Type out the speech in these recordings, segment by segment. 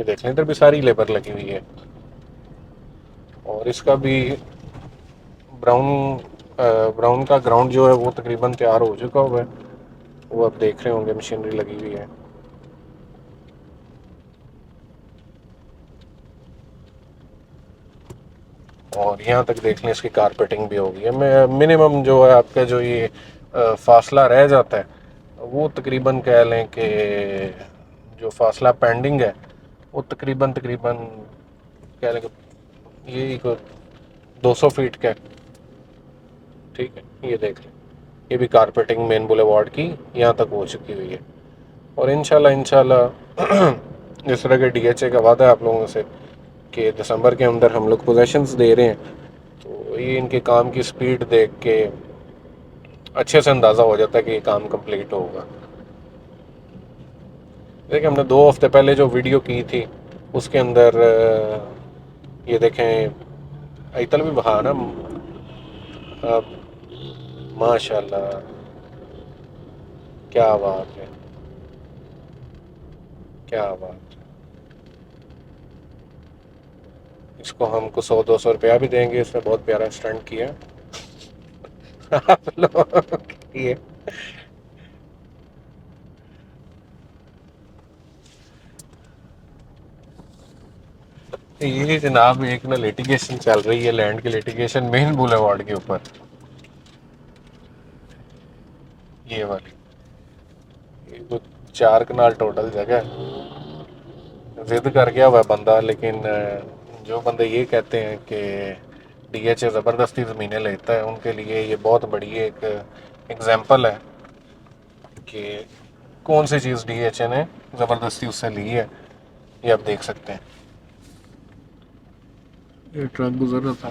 یہ دیکھ لیں ادھر بھی ساری لیبر لگی ہوئی ہے. اور اس کا بھی براؤن کا گراؤنڈ جو ہے وہ تقریباً تیار ہو چکا ہوا ہے. وہ آپ دیکھ رہے ہوں گے مشینری لگی ہوئی ہے. اور یہاں تک دیکھ لیں اس کی کارپیٹنگ بھی ہوگی ہے. منیمم جو ہے آپ کا جو یہ فاصلہ رہ جاتا ہے وہ تقریباً کہہ لیں کہ جو فاصلہ پینڈنگ ہے وہ تقریباً کہہ لیں کہ یہ 200 فیٹ کا. ٹھیک ہے یہ دیکھ لیں یہ بھی کارپیٹنگ مین بولے وارڈ کی یہاں تک ہو چکی ہوئی ہے. اور انشاءاللہ جس طرح کے ڈی ایچ اے کا وعدہ ہے آپ لوگوں سے کہ دسمبر کے اندر ہم لوگ پوزیشنز دے رہے ہیں تو یہ ان کے کام کی سپیڈ دیکھ کے اچھے سے اندازہ ہو جاتا ہے کہ یہ کام کمپلیٹ ہوگا. دیکھیں ہم نے 2 ہفتے پہلے جو ویڈیو کی تھی اس کے اندر یہ دیکھیں ایتل بھی بہا نا ماشاء اللہ کیا بات ہے کیا بات. اس کو ہم کو 100-200 روپیہ بھی دیں گے. اس نے بہت پیارا اسٹنٹ کیا آپ لوگ یہ یہ جناب ایک نا لیٹیگیشن چل رہی ہے لینڈ کی لیٹیگیشن مین بولیوارڈ کے اوپر. یہ والی یہ تو 4 کنال ٹوٹل جگہ ضد کر گیا ہوا بندہ. لیکن جو بندے یہ کہتے ہیں کہ ڈی ایچ اے زبردستی زمینیں لیتا ہے ان کے لیے یہ بہت بڑی ایک ایگزامپل ہے کہ کون سی چیز ڈی ایچ اے نے زبردستی اس سے لی ہے. یہ آپ دیکھ سکتے ہیں یہ ٹرک گزر رہا تھا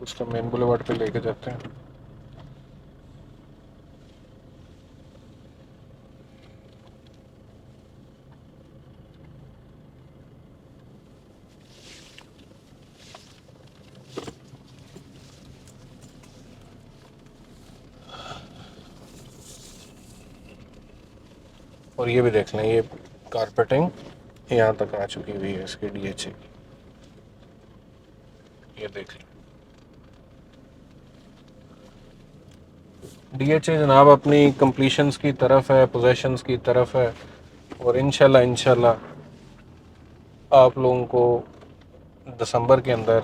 اس کو مین بولیوارڈ پہ لے کے جاتے ہیں. اور یہ بھی دیکھ لیں یہ کارپیٹنگ یہاں تک آ چکی ہوئی ہے اس کی ڈی ایچ اے کی. یہ دیکھ لیں ڈی ایچ اے جناب اپنی کمپلیشنز کی طرف ہے پوزیشنز کی طرف ہے. اور انشاءاللہ آپ لوگوں کو دسمبر کے اندر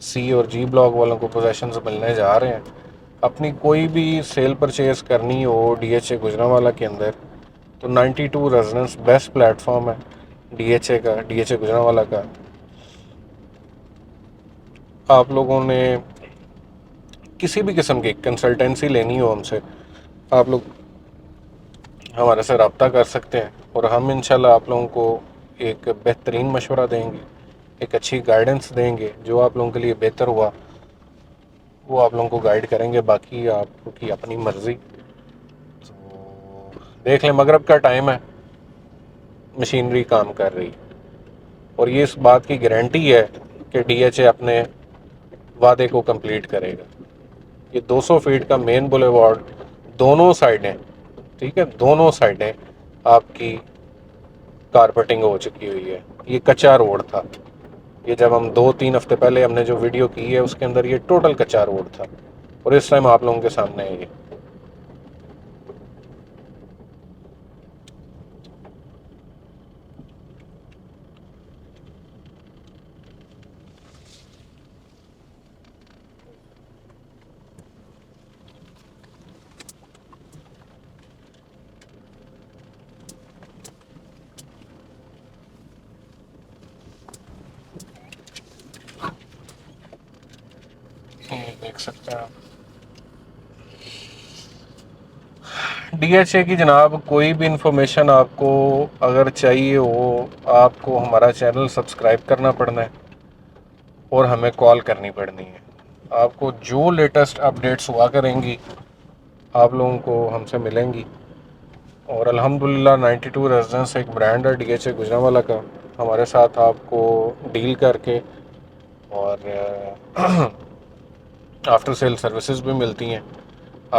سی اور جی بلاک والوں کو پوزیشنز ملنے جا رہے ہیں. اپنی کوئی بھی سیل پرچیز کرنی ہو ڈی ایچ اے گوجرانوالہ کے اندر تو 92 ریزیڈنس بیسٹ پلیٹ فارم ہے ڈی ایچ اے کا ڈی ایچ اے گوجرانوالہ کا. آپ لوگوں نے کسی بھی قسم کی کنسلٹنسی لینی ہو ہم سے آپ لوگ ہمارے سے رابطہ کر سکتے ہیں. اور ہم انشاءاللہ آپ لوگوں کو ایک بہترین مشورہ دیں گے ایک اچھی گائیڈنس دیں گے جو آپ لوگوں کے لیے بہتر ہوا وہ آپ لوگوں کو گائیڈ کریں گے. باقی آپ کی اپنی مرضی. تو دیکھ لیں مغرب کا ٹائم ہے مشینری کام کر رہی اور یہ اس بات کی گارنٹی ہے کہ ڈی ایچ اے اپنے وعدے کو کمپلیٹ کرے گا. یہ 200 فیٹ کا مین بولیوارڈ دونوں سائڈیں ٹھیک ہے دونوں سائڈیں آپ کی کارپیٹنگ ہو چکی ہوئی ہے. یہ کچا روڈ تھا. یہ جب ہم 2-3 ہفتے پہلے ہم نے جو ویڈیو کی ہے اس کے اندر یہ ٹوٹل کچا روڈ تھا اور اس ٹائم آپ لوگوں کے سامنے ہے یہ. دیکھ سکتے ہیں آپ ڈی ایچ اے کی جناب کوئی بھی انفارمیشن آپ کو اگر چاہیے ہو آپ کو ہمارا چینل سبسکرائب کرنا پڑنا ہے اور ہمیں کال کرنی پڑنی ہے. آپ کو جو لیٹسٹ اپڈیٹس ہوا کریں گی آپ لوگوں کو ہم سے ملیں گی. اور الحمدللہ 92 ریزیڈنس ایک برانڈ ہے ڈی ایچ اے گوجرانوالہ کا. ہمارے ساتھ آپ کو ڈیل کر کے اور آفٹر سیل سروسز بھی ملتی ہیں.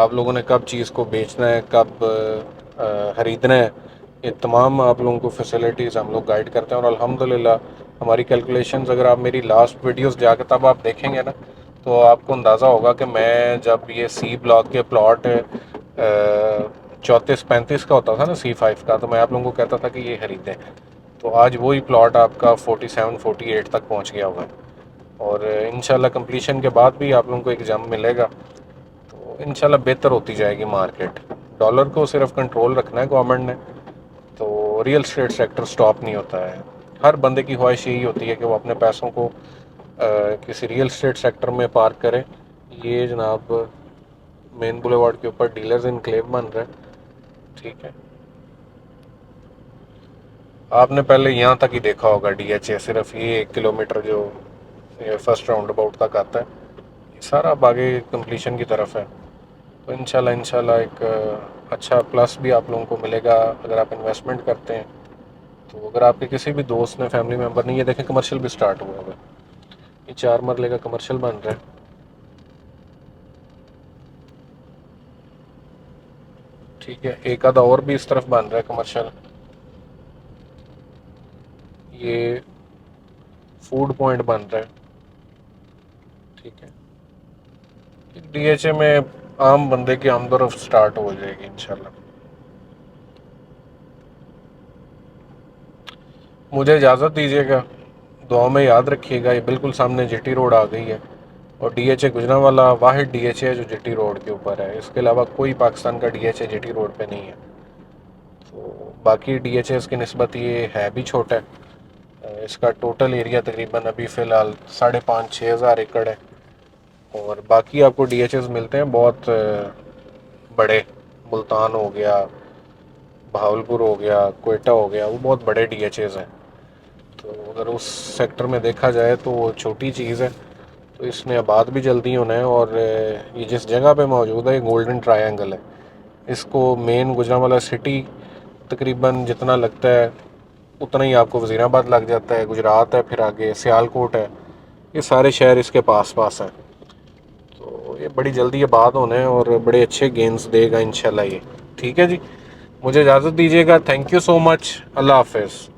آپ لوگوں نے کب چیز کو بیچنا ہے کب خریدنا ہے یہ تمام آپ لوگوں کو فیسلٹیز ہم لوگ گائیڈ کرتے ہیں، اور الحمدللہ ہماری کیلکولیشنز اگر آپ میری لاسٹ ویڈیوز جا کے تب آپ دیکھیں گے نا تو آپ کو اندازہ ہوگا کہ میں جب یہ سی بلاک کے پلاٹ 34-35 کا ہوتا تھا نا C5 کا، تو میں آپ لوگوں کو کہتا تھا کہ یہ خریدیں، تو آج وہی پلاٹ آپ کا 47-48 تک پہنچ گیا ہوگا، اور انشاءاللہ کمپلیشن کے بعد بھی آپ لوگوں کو ایک جمپ ملے گا، تو انشاءاللہ بہتر ہوتی جائے گی مارکیٹ۔ ڈالر کو صرف کنٹرول رکھنا ہے گورنمنٹ نے، تو ریئل اسٹیٹ سیکٹر سٹاپ نہیں ہوتا ہے۔ ہر بندے کی خواہش یہی ہوتی ہے کہ وہ اپنے پیسوں کو کسی ریئل اسٹیٹ سیکٹر میں پارک کرے۔ یہ جناب مین بولیوارڈ کے اوپر ڈیلرز انکلیو بن رہا ہے، ٹھیک ہے۔ آپ نے پہلے یہاں تک ہی دیکھا ہوگا DHA، صرف یہ 1 کلومیٹر جو فرسٹ راؤنڈ اباؤٹ تک آتا ہے، یہ سارا اب آگے کمپلیشن کی طرف ہے، تو انشاءاللہ ایک اچھا پلس بھی آپ لوگوں کو ملے گا اگر آپ انویسٹمنٹ کرتے ہیں۔ تو اگر آپ کے کسی بھی دوست نے، فیملی ممبر نے، یہ دیکھیں کمرشل بھی سٹارٹ ہوا ہے، یہ 4 مرلے کا کمرشل بن رہا ہے، ٹھیک ہے۔ ایک آدھا اور بھی اس طرف بن رہا ہے کمرشل، یہ فوڈ پوائنٹ بن رہا ہے، ٹھیک ہے۔ DHA میں عام بندے کی آمد و رفت سٹارٹ ہو جائے گی انشاءاللہ۔ مجھے اجازت دیجیے گا، دعاؤں میں یاد رکھیے گا، یہ بالکل سامنے GT روڈ آ گئی ہے، اور DHA گجرانوالہ واحد DHA ہے جو GT روڈ کے اوپر ہے، اس کے علاوہ کوئی پاکستان کا DHA GT روڈ پہ نہیں ہے، تو باقی DHAs کی نسبت یہ ہے بھی چھوٹا ہے۔ اس کا ٹوٹل ایریا تقریباً ابھی فی الحال 5,500-6 ہزار ایکڑ ہے، اور باقی آپ کو DHAs ملتے ہیں بہت بڑے، ملتان ہو گیا، بہاولپور ہو گیا، کوئٹہ ہو گیا، وہ بہت بڑے DHAs ہیں، تو اگر اس سیکٹر میں دیکھا جائے تو وہ چھوٹی چیز ہے، تو اس نے آباد بھی جلدی ہونا ہے، اور یہ جس جگہ پہ موجود ہے یہ گولڈن ٹرائی اینگل ہے، اس کو مین گجرانوالہ سٹی تقریباً جتنا لگتا ہے اتنا ہی آپ کو وزیر آباد لگ جاتا ہے، گجرات ہے، پھر آگے سیال کوٹ ہے، یہ سارے شہر اس کے پاس پاس ہیں، تو یہ بڑی جلدی آباد ہونا ہے اور بڑے اچھے گینز دے گا انشاءاللہ یہ، ٹھیک ہے جی۔ مجھے اجازت دیجیے گا، تھینک یو سو مچ، اللہ حافظ۔